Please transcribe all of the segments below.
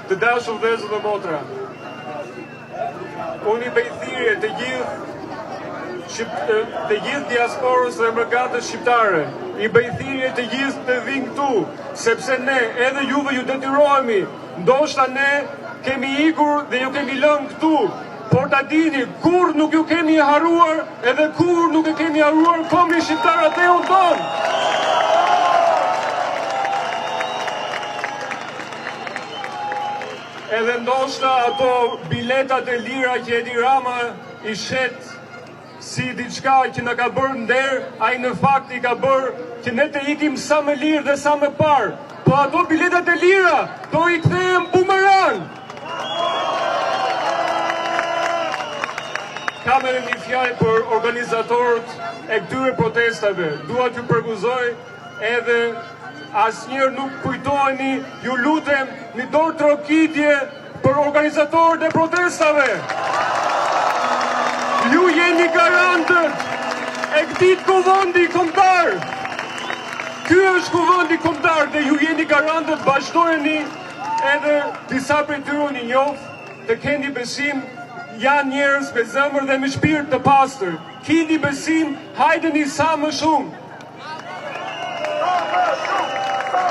Të dashur vëllezër dhe motra, unë i bëj thirrje të gjithë diasporës dhe emërgatës shqiptare, i bëj thirrje të gjithë të vinë këtu, sepse ne edhe juve ju detyrohemi, ndoshta ne kemi ikur dhe ju kemi lënë këtu, por ta dini, kur nuk ju kemi harruar, edhe kur nuk e kemi harruar kombin shqiptar atë u don. Edhe ndoshta ato biletat e lira që Edi Rama i shet si diçka që na ka bërë nder, ai në fakt i ka bërë që ne të ikim sa më lirë dhe sa më parë. Po ato biletat e lira do i kthehen bumerang. Kam edhe një fjalë për organizatorët e këtyre protestave. Dua t'ju përgëzoj edhe asnjëherë nuk kujtoheni, ju lutem, një dorë trokitje për organizatorët e protestave. Ju jeni garantët e këtij kuvendi kombëtar. Ky është kuvendi kombëtar dhe ju jeni garantët, vazhdojeni, edhe disa prej tyre unë i njoh, të keni besim, janë njerëz me zemër dhe me shpirt të pastër. Keni besim, hajdeni sa më shumë.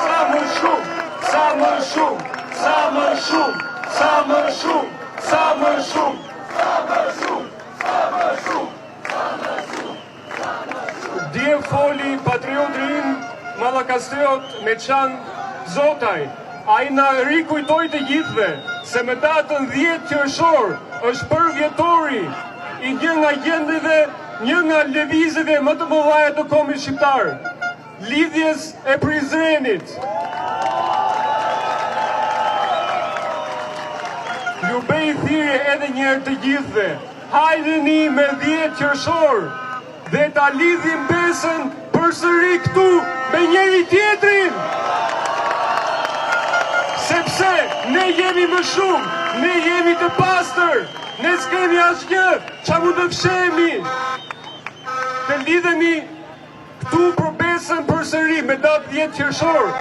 Sa më shumë, sa më shumë, sa më shumë, sa më shumë, sa më shumë, sa më shumë, sa më shumë, sa më shumë, sa më shumë. Dje foli patrioti im Mallakastriot me Çan Zotaj. Ai na rikujtoi të gjithëve se me datën 10 qershor është për vjetori i një nga gjendjeve, një nga lëvizjeve më të mëdha të kombit shqiptar, lidhjes e Prizrenit. Ju bëj thirrje edhe një herë të gjithëve, hajdeni me 10 qershor dhe ta lidhim besën përsëri këtu me njëri tjetrin. Sepse ne jemi më shumë, ne jemi të pastër, ne s'kemi asgjë çfarë mund të fshehemi. Të lidhemi këtu për besën përsëri me datë 10 qershor.